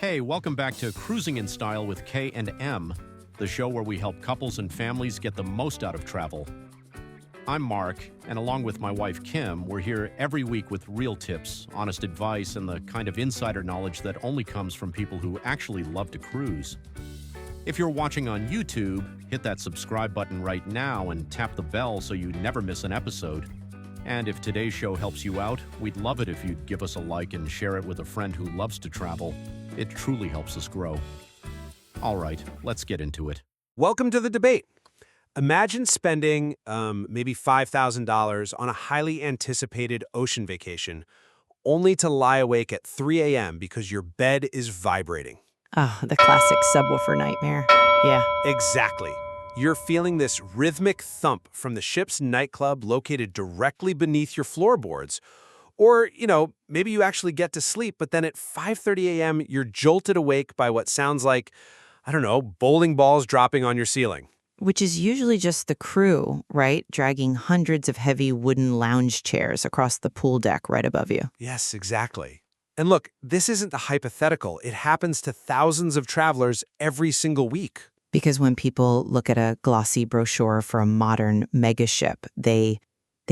Hey, welcome back to Cruising in Style with K and M, the show where we help couples and families get the most out of travel. I'm Mark, and along with my wife Kim, we're here every week with real tips, honest advice, and the kind of insider knowledge that only comes from people who actually love to cruise. If you're watching on YouTube, hit that subscribe button right now and tap the bell so you never miss an episode. And if today's show helps you out, we'd love it if you'd give us a like and share it with a friend who loves to travel. It truly helps us grow. All right, let's get into it. Welcome to the debate. Imagine spending maybe $5,000 on a highly anticipated ocean vacation, only to lie awake at 3 a.m. because your bed is vibrating. Oh, the classic subwoofer nightmare. Yeah. Exactly. You're feeling this rhythmic thump from the ship's nightclub located directly beneath your floorboards. Or, maybe you actually get to sleep, but then at 5:30 a.m., you're jolted awake by what sounds like, bowling balls dropping on your ceiling. Which is usually just the crew, right? Dragging hundreds of heavy wooden lounge chairs across the pool deck right above you. Yes, exactly. And look, this isn't a hypothetical. It happens to thousands of travelers every single week. Because when people look at a glossy brochure for a modern mega ship, they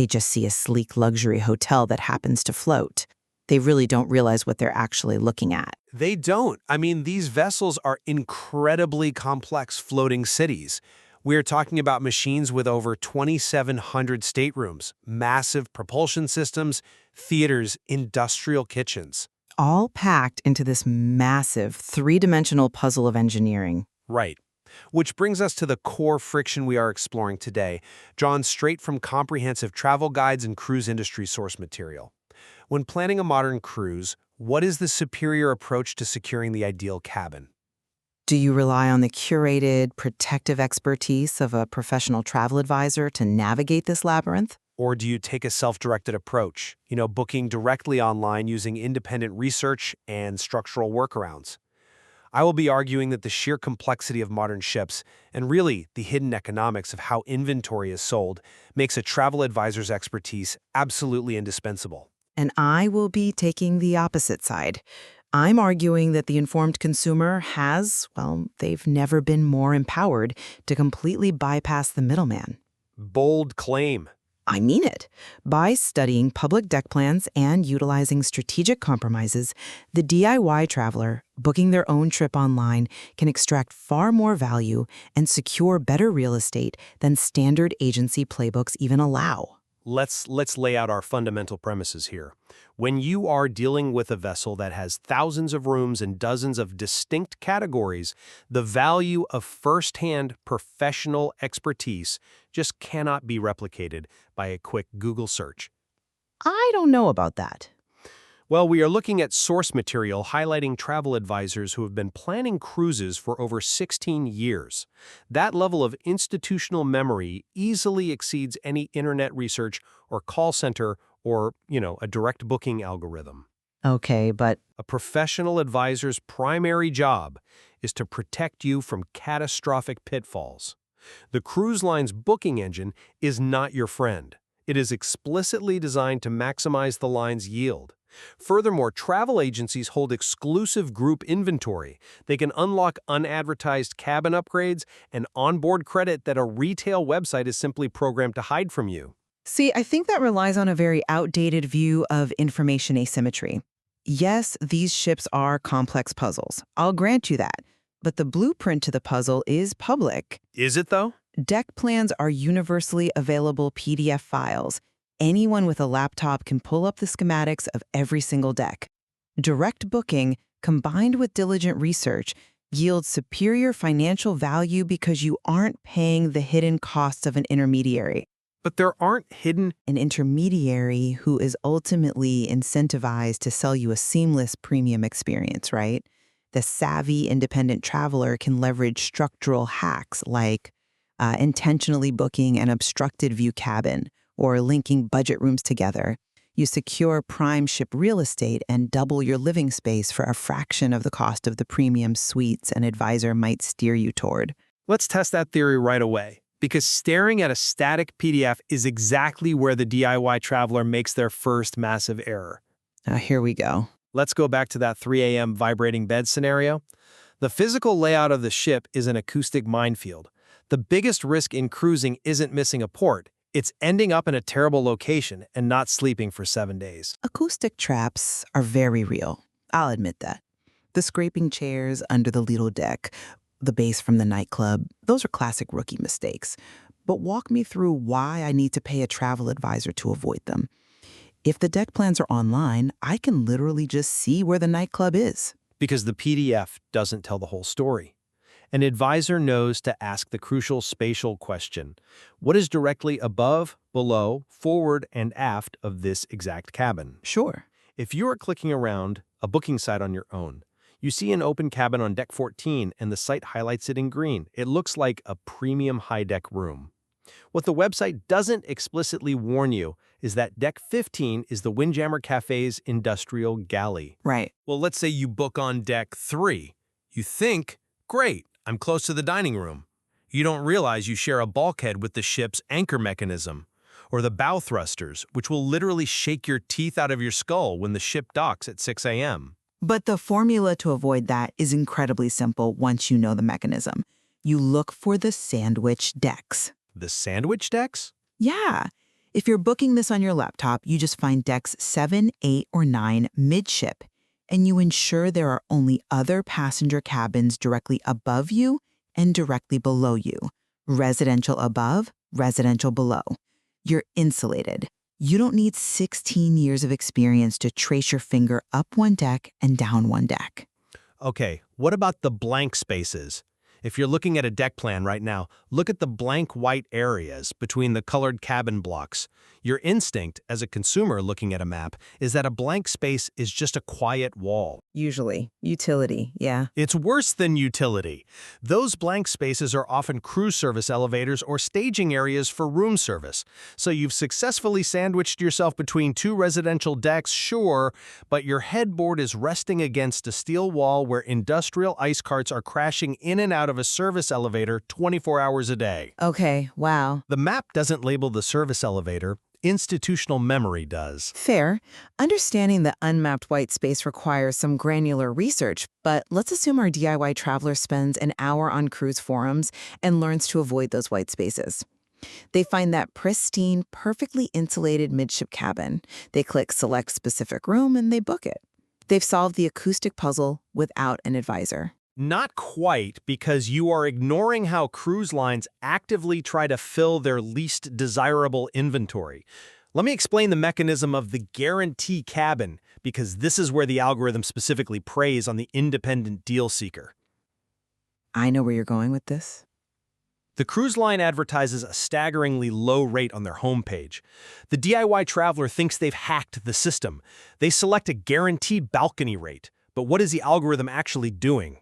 just see a sleek luxury hotel that happens to float. They really don't realize what they're actually looking at. They don't. These vessels are incredibly complex floating cities. We're talking about machines with over 2,700 staterooms, massive propulsion systems, theaters, industrial kitchens. All packed into this massive three-dimensional puzzle of engineering. Right. Which brings us to the core friction we are exploring today, drawn straight from comprehensive travel guides and cruise industry source material. When planning a modern cruise, what is the superior approach to securing the ideal cabin? Do you rely on the curated, protective expertise of a professional travel advisor to navigate this labyrinth? Or do you take a self-directed approach, booking directly online using independent research and structural workarounds? I will be arguing that the sheer complexity of modern ships, and really the hidden economics of how inventory is sold, makes a travel advisor's expertise absolutely indispensable. And I will be taking the opposite side. I'm arguing that the informed consumer they've never been more empowered to completely bypass the middleman. Bold claim. I mean it. By studying public deck plans and utilizing strategic compromises, the DIY traveler, booking their own trip online, can extract far more value and secure better real estate than standard agency playbooks even allow. Let's lay out our fundamental premises here. When you are dealing with a vessel that has thousands of rooms and dozens of distinct categories, the value of first-hand professional expertise just cannot be replicated by a quick Google search. I don't know about that. Well, we are looking at source material highlighting travel advisors who have been planning cruises for over 16 years. That level of institutional memory easily exceeds any internet research or call center or, a direct booking algorithm. Okay, but A professional advisor's primary job is to protect you from catastrophic pitfalls. The cruise line's booking engine is not your friend. It is explicitly designed to maximize the line's yield. Furthermore, travel agencies hold exclusive group inventory. They can unlock unadvertised cabin upgrades and onboard credit that a retail website is simply programmed to hide from you. See, I think that relies on a very outdated view of information asymmetry. Yes, these ships are complex puzzles. I'll grant you that. But the blueprint to the puzzle is public. Is it, though? Deck plans are universally available PDF files. Anyone with a laptop can pull up the schematics of every single deck. Direct booking, combined with diligent research, yields superior financial value because you aren't paying the hidden costs of an intermediary. But there aren't hidden... An intermediary who is ultimately incentivized to sell you a seamless premium experience, right? The savvy independent traveler can leverage structural hacks like intentionally booking an obstructed view cabin or linking budget rooms together. You secure prime ship real estate and double your living space for a fraction of the cost of the premium suites an advisor might steer you toward. Let's test that theory right away. Because staring at a static PDF is exactly where the DIY traveler makes their first massive error. Here we go. Let's go back to that 3 a.m. vibrating bed scenario. The physical layout of the ship is an acoustic minefield. The biggest risk in cruising isn't missing a port. It's ending up in a terrible location and not sleeping for 7 days. Acoustic traps are very real. I'll admit that. The scraping chairs under the Lido deck, the bass from the nightclub, those are classic rookie mistakes. But walk me through why I need to pay a travel advisor to avoid them. If the deck plans are online, I can literally just see where the nightclub is. Because the PDF doesn't tell the whole story. An advisor knows to ask the crucial spatial question: what is directly above, below, forward, and aft of this exact cabin? Sure. If you are clicking around a booking site on your own, you see an open cabin on deck 14 and the site highlights it in green. It looks like a premium high-deck room. What the website doesn't explicitly warn you is that deck 15 is the Windjammer Cafe's industrial galley. Right. Well, let's say you book on deck 3. You think, great, I'm close to the dining room. You don't realize you share a bulkhead with the ship's anchor mechanism, or the bow thrusters, which will literally shake your teeth out of your skull when the ship docks at 6 a.m. But the formula to avoid that is incredibly simple once you know the mechanism. You look for the sandwich decks. The sandwich decks? Yeah. If you're booking this on your laptop, you just find decks 7, 8, or 9 midship, and you ensure there are only other passenger cabins directly above you and directly below you. Residential above, residential below. You're insulated. You don't need 16 years of experience to trace your finger up one deck and down one deck. Okay, what about the blank spaces? If you're looking at a deck plan right now, look at the blank white areas between the colored cabin blocks. Your instinct, as a consumer looking at a map, is that a blank space is just a quiet wall. Usually. Utility, yeah. It's worse than utility. Those blank spaces are often cruise service elevators or staging areas for room service. So you've successfully sandwiched yourself between 2 residential decks, sure, but your headboard is resting against a steel wall where industrial ice carts are crashing in and out of a service elevator 24 hours a day. Okay, wow. The map doesn't label the service elevator. Institutional memory does. Fair. Understanding the unmapped white space requires some granular research, but let's assume our DIY traveler spends an hour on cruise forums and learns to avoid those white spaces. They find that pristine, perfectly insulated midship cabin. They click select specific room and they book it. They've solved the acoustic puzzle without an advisor. Not quite, because you are ignoring how cruise lines actively try to fill their least desirable inventory. Let me explain the mechanism of the guarantee cabin, because this is where the algorithm specifically preys on the independent deal seeker. I know where you're going with this. The cruise line advertises a staggeringly low rate on their homepage. The DIY traveler thinks they've hacked the system. They select a guaranteed balcony rate, but what is the algorithm actually doing?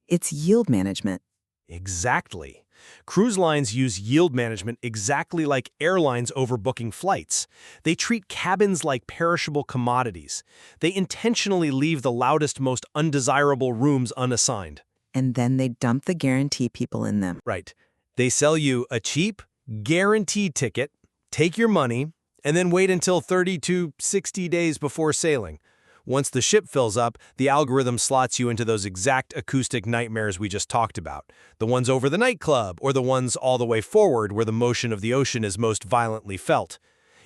It's yield management. Exactly. Cruise lines use yield management exactly like airlines overbooking flights. They treat cabins like perishable commodities. They intentionally leave the loudest, most undesirable rooms unassigned. And then they dump the guarantee people in them. Right. They sell you a cheap, guaranteed ticket, take your money, and then wait until 30 to 60 days before sailing. Once the ship fills up, the algorithm slots you into those exact acoustic nightmares we just talked about. The ones over the nightclub, or the ones all the way forward where the motion of the ocean is most violently felt.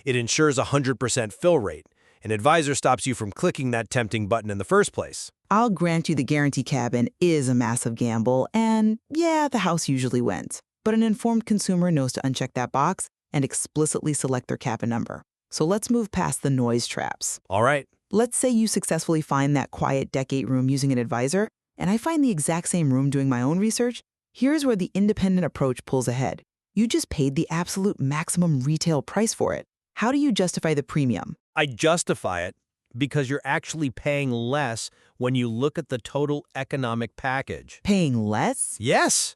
It ensures a 100% fill rate. An advisor stops you from clicking that tempting button in the first place. I'll grant you the guarantee cabin is a massive gamble, and yeah, the house usually wins. But an informed consumer knows to uncheck that box and explicitly select their cabin number. So let's move past the noise traps. All right. Let's say you successfully find that quiet deck 8 room using an advisor, and I find the exact same room doing my own research. Here's where the independent approach pulls ahead. You just paid the absolute maximum retail price for it. How do you justify the premium? I justify it because you're actually paying less when you look at the total economic package. Paying less? Yes!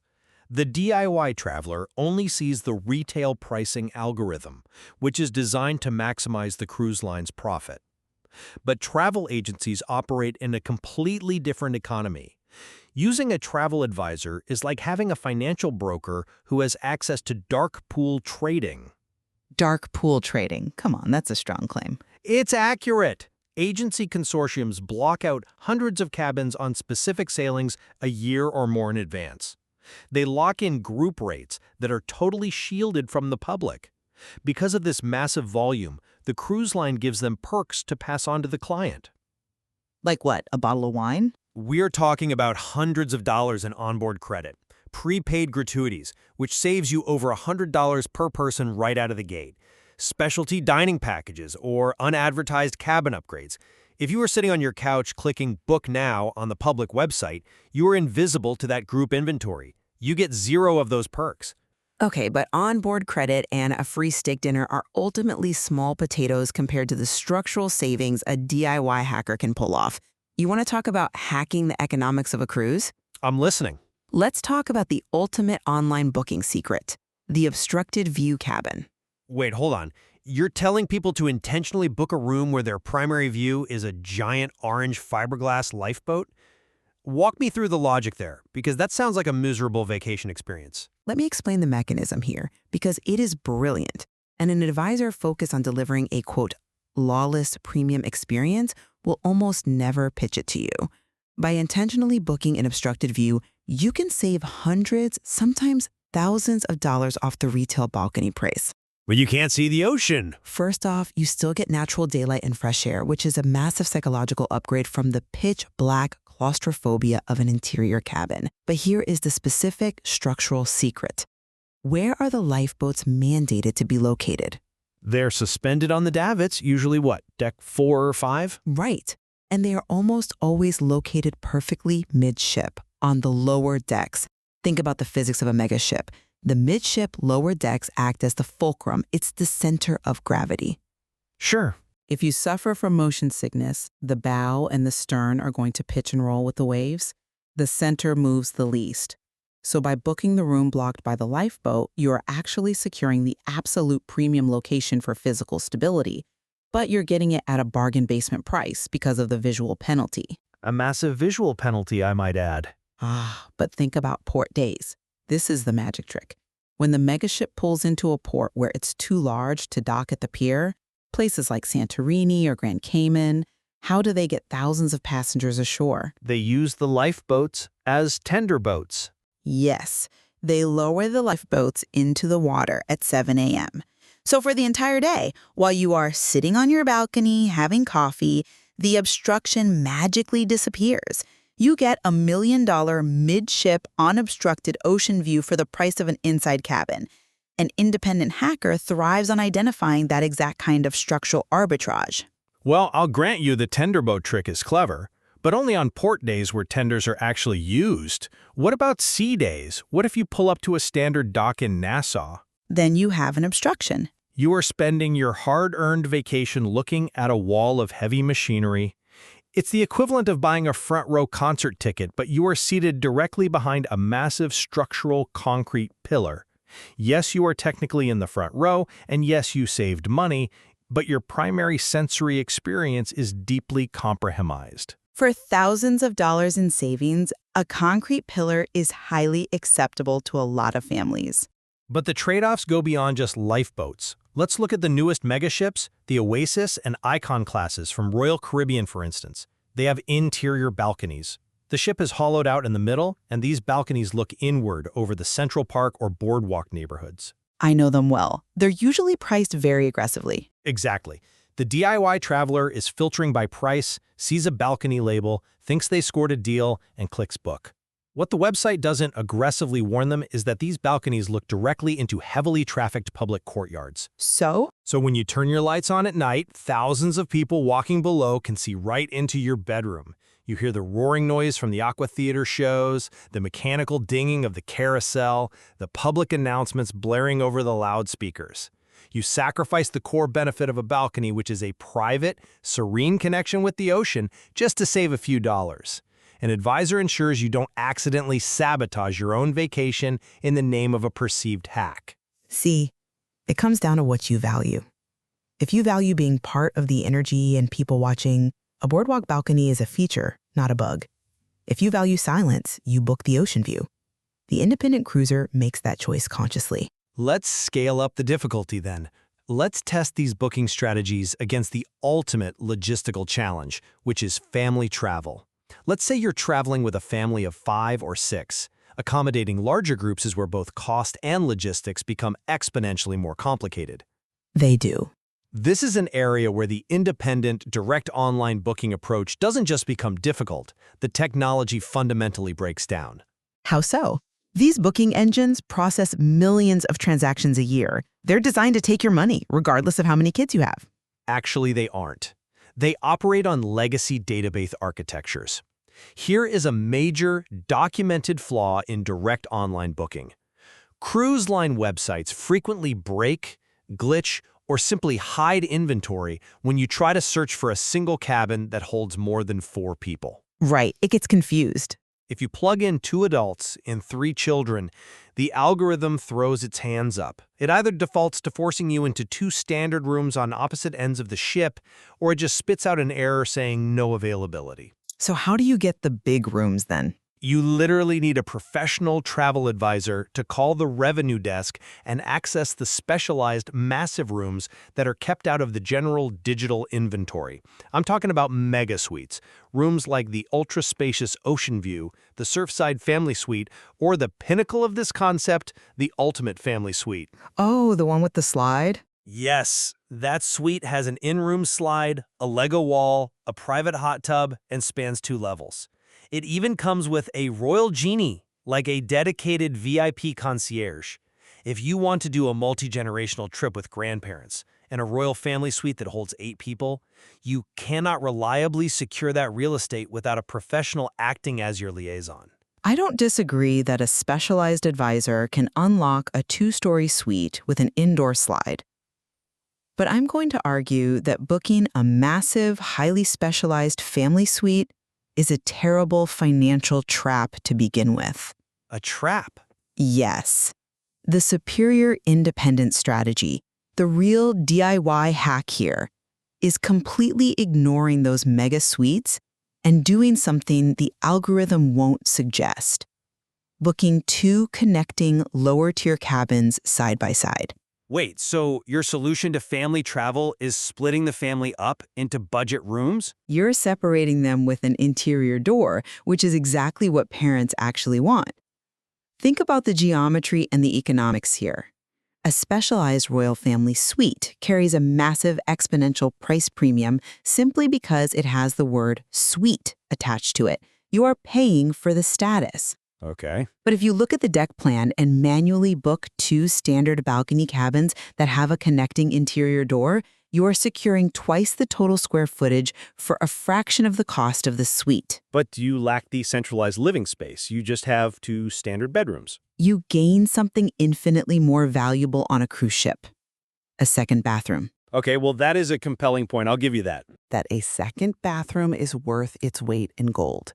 The DIY traveler only sees the retail pricing algorithm, which is designed to maximize the cruise line's profit. But travel agencies operate in a completely different economy. Using a travel advisor is like having a financial broker who has access to dark pool trading. Dark pool trading. Come on, that's a strong claim. It's accurate. Agency consortiums block out hundreds of cabins on specific sailings a year or more in advance. They lock in group rates that are totally shielded from the public. Because of this massive volume, the cruise line gives them perks to pass on to the client. Like what, a bottle of wine? We're talking about hundreds of dollars in onboard credit, prepaid gratuities, which saves you over $100 per person right out of the gate, specialty dining packages, or unadvertised cabin upgrades. If you are sitting on your couch clicking Book Now on the public website, you are invisible to that group inventory. You get zero of those perks. Okay, but onboard credit and a free steak dinner are ultimately small potatoes compared to the structural savings a DIY hacker can pull off. You want to talk about hacking the economics of a cruise? I'm listening. Let's talk about the ultimate online booking secret, the obstructed view cabin. Wait, hold on. You're telling people to intentionally book a room where their primary view is a giant orange fiberglass lifeboat? Walk me through the logic there, because that sounds like a miserable vacation experience. Let me explain the mechanism here, because it is brilliant, and an advisor focused on delivering a, quote, lawless premium experience will almost never pitch it to you. By intentionally booking an obstructed view, you can save hundreds, sometimes thousands of dollars off the retail balcony price. But you can't see the ocean. First off, you still get natural daylight and fresh air, which is a massive psychological upgrade from the pitch black claustrophobia of an interior cabin. But here is the specific structural secret. Where are the lifeboats mandated to be located? They're suspended on the davits, usually what, deck 4 or 5? Right. And they are almost always located perfectly midship, on the lower decks. Think about the physics of a megaship. The midship lower decks act as the fulcrum. It's the center of gravity. Sure. If you suffer from motion sickness, the bow and the stern are going to pitch and roll with the waves. The center moves the least. So by booking the room blocked by the lifeboat, you are actually securing the absolute premium location for physical stability, but you're getting it at a bargain basement price because of the visual penalty. A massive visual penalty, I might add. But think about port days. This is the magic trick. When the megaship pulls into a port where it's too large to dock at the pier, places like Santorini or Grand Cayman, how do they get thousands of passengers ashore? They use the lifeboats as tender boats. Yes, they lower the lifeboats into the water at 7 a.m. So for the entire day, while you are sitting on your balcony having coffee, the obstruction magically disappears. You get $1 million midship unobstructed ocean view for the price of an inside cabin. An independent hacker thrives on identifying that exact kind of structural arbitrage. Well, I'll grant you the tender boat trick is clever, but only on port days where tenders are actually used. What about sea days? What if you pull up to a standard dock in Nassau? Then you have an obstruction. You are spending your hard-earned vacation looking at a wall of heavy machinery. It's the equivalent of buying a front-row concert ticket, but you are seated directly behind a massive structural concrete pillar. Yes, you are technically in the front row, and yes, you saved money, but your primary sensory experience is deeply compromised. For thousands of dollars in savings, a concrete pillar is highly acceptable to a lot of families. But the trade-offs go beyond just lifeboats. Let's look at the newest megaships, the Oasis and Icon classes from Royal Caribbean, for instance. They have interior balconies. The ship is hollowed out in the middle, and these balconies look inward over the Central Park or boardwalk neighborhoods. I know them well. They're usually priced very aggressively. Exactly. The DIY traveler is filtering by price, sees a balcony label, thinks they scored a deal, and clicks book. What the website doesn't aggressively warn them is that these balconies look directly into heavily trafficked public courtyards. So when you turn your lights on at night, thousands of people walking below can see right into your bedroom. You hear the roaring noise from the Aqua Theater shows, the mechanical dinging of the carousel, the public announcements blaring over the loudspeakers. You sacrifice the core benefit of a balcony, which is a private, serene connection with the ocean, just to save a few dollars. An advisor ensures you don't accidentally sabotage your own vacation in the name of a perceived hack. See, it comes down to what you value. If you value being part of the energy and people watching, a boardwalk balcony is a feature, not a bug. If you value silence, you book the ocean view. The independent cruiser makes that choice consciously. Let's scale up the difficulty then. Let's test these booking strategies against the ultimate logistical challenge, which is family travel. Let's say you're traveling with a family of 5 or 6. Accommodating larger groups is where both cost and logistics become exponentially more complicated. They do. This is an area where the independent, direct online booking approach doesn't just become difficult, the technology fundamentally breaks down. How so? These booking engines process millions of transactions a year. They're designed to take your money, regardless of how many kids you have. Actually, they aren't. They operate on legacy database architectures. Here is a major, documented flaw in direct online booking. Cruise line websites frequently break, glitch, or simply hide inventory when you try to search for a single cabin that holds more than 4 people. Right, it gets confused. If you plug in 2 adults and 3 children, the algorithm throws its hands up. It either defaults to forcing you into 2 standard rooms on opposite ends of the ship, or it just spits out an error saying no availability. So how do you get the big rooms then? You literally need a professional travel advisor to call the revenue desk and access the specialized massive rooms that are kept out of the general digital inventory. I'm talking about mega suites, rooms like the ultra-spacious Ocean View, the Surfside Family Suite, or the pinnacle of this concept, the Ultimate Family Suite. Oh, the one with the slide? Yes, that suite has an in-room slide, a Lego wall, a private hot tub, and spans 2 levels. It even comes with a royal genie, like a dedicated VIP concierge. If you want to do a multi-generational trip with grandparents and a royal family suite that holds 8 people, you cannot reliably secure that real estate without a professional acting as your liaison. I don't disagree that a specialized advisor can unlock a 2-story suite with an indoor slide. But I'm going to argue that booking a massive, highly specialized family suite is a terrible financial trap to begin with. A trap? Yes. The superior independent strategy, the real DIY hack here, is completely ignoring those mega suites and doing something the algorithm won't suggest. Booking 2 connecting lower-tier cabins side by side. Wait, so your solution to family travel is splitting the family up into budget rooms? You're separating them with an interior door, which is exactly what parents actually want. Think about the geometry and the economics here. A specialized royal family suite carries a massive exponential price premium simply because it has the word suite attached to it. You are paying for the status. Okay. But if you look at the deck plan and manually book 2 standard balcony cabins that have a connecting interior door, you are securing twice the total square footage for a fraction of the cost of the suite. But you lack the centralized living space. You just have 2 standard bedrooms. You gain something infinitely more valuable on a cruise ship: a second bathroom. Okay, well, that is a compelling point. I'll give you that. That a second bathroom is worth its weight in gold.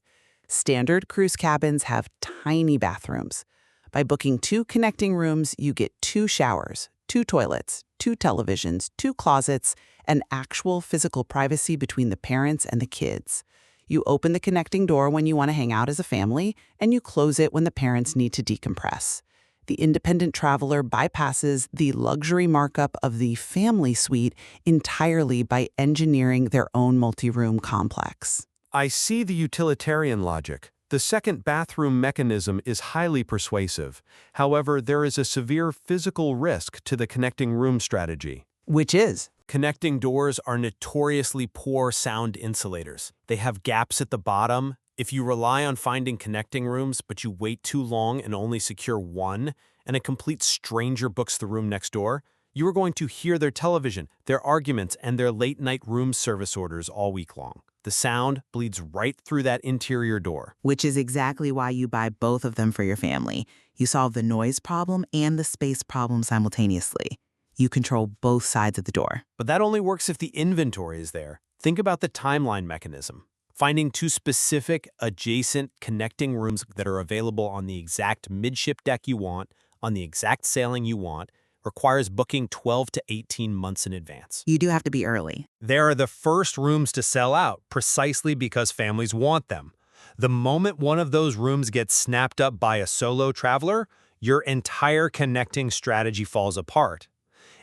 Standard cruise cabins have tiny bathrooms. By booking 2 connecting rooms, you get 2 showers, 2 toilets, 2 televisions, 2 closets, and actual physical privacy between the parents and the kids. You open the connecting door when you want to hang out as a family, and you close it when the parents need to decompress. The independent traveler bypasses the luxury markup of the family suite entirely by engineering their own multi-room complex. I see the utilitarian logic. The second bathroom mechanism is highly persuasive. However, there is a severe physical risk to the connecting room strategy. Which is? Connecting doors are notoriously poor sound insulators. They have gaps at the bottom. If you rely on finding connecting rooms, but you wait too long and only secure one, and a complete stranger books the room next door, you are going to hear their television, their arguments, and their late-night room service orders all week long. The sound bleeds right through that interior door. Which is exactly why you buy both of them for your family. You solve the noise problem and the space problem simultaneously. You control both sides of the door. But that only works if the inventory is there. Think about the timeline mechanism. Finding 2 specific, adjacent, connecting rooms that are available on the exact midship deck you want, on the exact sailing you want, requires booking 12 to 18 months in advance. You do have to be early. They are the first rooms to sell out, precisely because families want them. The moment one of those rooms gets snapped up by a solo traveler, your entire connecting strategy falls apart.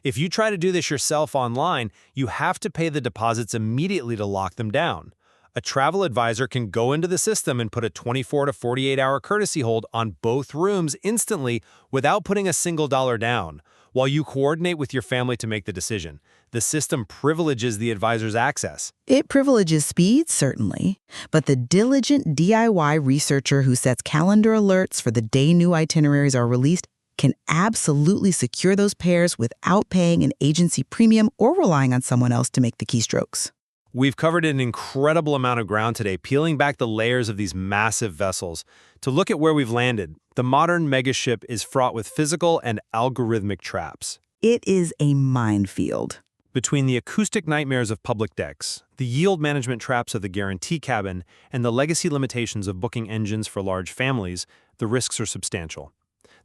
If you try to do this yourself online, you have to pay the deposits immediately to lock them down. A travel advisor can go into the system and put a 24 to 48-hour courtesy hold on both rooms instantly without putting a single dollar down, while you coordinate with your family to make the decision. The system privileges the advisor's access. It privileges speed, certainly, but the diligent DIY researcher who sets calendar alerts for the day new itineraries are released can absolutely secure those pairs without paying an agency premium or relying on someone else to make the keystrokes. We've covered an incredible amount of ground today, peeling back the layers of these massive vessels. To look at where we've landed, the modern megaship is fraught with physical and algorithmic traps. It is a minefield. Between the acoustic nightmares of public decks, the yield management traps of the guarantee cabin, and the legacy limitations of booking engines for large families, the risks are substantial.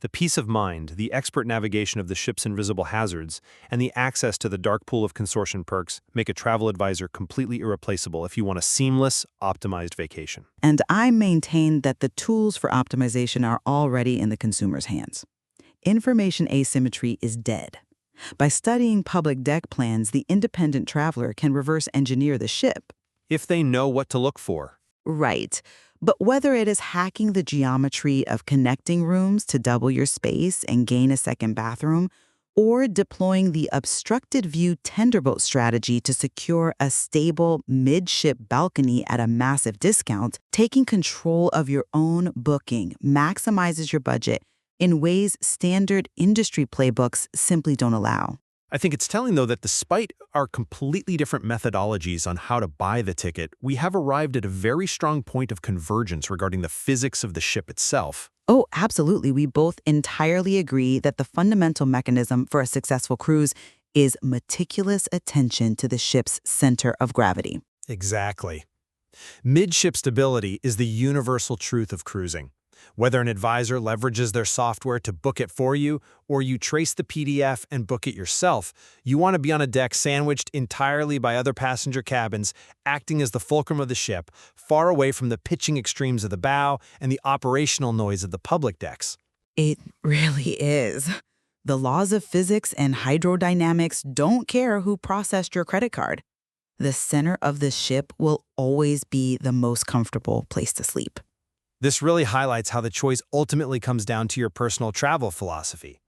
The peace of mind, the expert navigation of the ship's invisible hazards, and the access to the dark pool of consortium perks make a travel advisor completely irreplaceable if you want a seamless, optimized vacation. And I maintain that the tools for optimization are already in the consumer's hands. Information asymmetry is dead. By studying public deck plans, the independent traveler can reverse engineer the ship. If they know what to look for. Right. But whether it is hacking the geometry of connecting rooms to double your space and gain a second bathroom, or deploying the obstructed view tenderboat strategy to secure a stable midship balcony at a massive discount, taking control of your own booking maximizes your budget in ways standard industry playbooks simply don't allow. I think it's telling, though, that despite our completely different methodologies on how to buy the ticket, we have arrived at a very strong point of convergence regarding the physics of the ship itself. Oh, absolutely. We both entirely agree that the fundamental mechanism for a successful cruise is meticulous attention to the ship's center of gravity. Exactly. Midship stability is the universal truth of cruising. Whether an advisor leverages their software to book it for you, or you trace the PDF and book it yourself, you want to be on a deck sandwiched entirely by other passenger cabins, acting as the fulcrum of the ship, far away from the pitching extremes of the bow and the operational noise of the public decks. It really is. The laws of physics and hydrodynamics don't care who processed your credit card. The center of the ship will always be the most comfortable place to sleep. This really highlights how the choice ultimately comes down to your personal travel philosophy.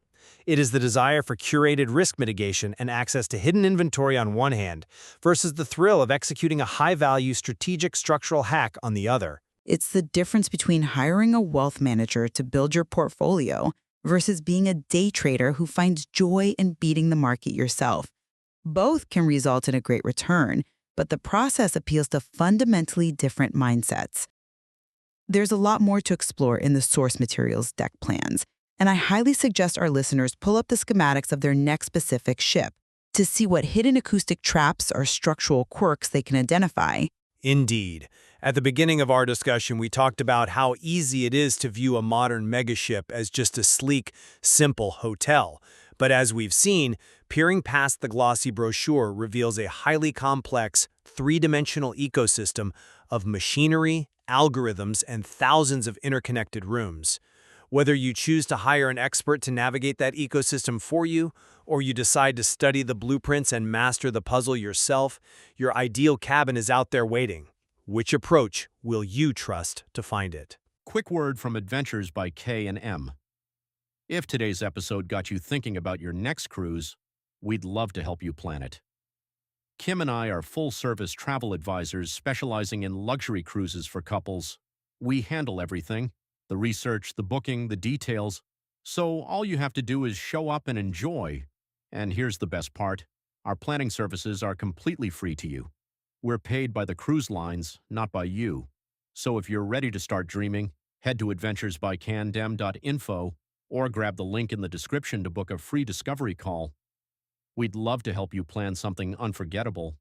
It is the desire for curated risk mitigation and access to hidden inventory on one hand, versus the thrill of executing a high-value strategic structural hack on the other. It's the difference between hiring a wealth manager to build your portfolio versus being a day trader who finds joy in beating the market yourself. Both can result in a great return, but the process appeals to fundamentally different mindsets. There's a lot more to explore in the source materials deck plans, and I highly suggest our listeners pull up the schematics of their next specific ship to see what hidden acoustic traps or structural quirks they can identify. Indeed. At the beginning of our discussion, we talked about how easy it is to view a modern megaship as just a sleek, simple hotel. But as we've seen, peering past the glossy brochure reveals a highly complex, three-dimensional ecosystem of machinery, algorithms, and thousands of interconnected rooms. Whether you choose to hire an expert to navigate that ecosystem for you, or you decide to study the blueprints and master the puzzle yourself, your ideal cabin is out there waiting. Which approach will you trust to find it? Quick word from Adventures by K and M. If today's episode got you thinking about your next cruise, we'd love to help you plan it. Kim and I are full-service travel advisors specializing in luxury cruises for couples. We handle everything, the research, the booking, the details. So all you have to do is show up and enjoy. And here's the best part. Our planning services are completely free to you. We're paid by the cruise lines, not by you. So if you're ready to start dreaming, head to adventuresbycandem.info or grab the link in the description to book a free discovery call. We'd love to help you plan something unforgettable.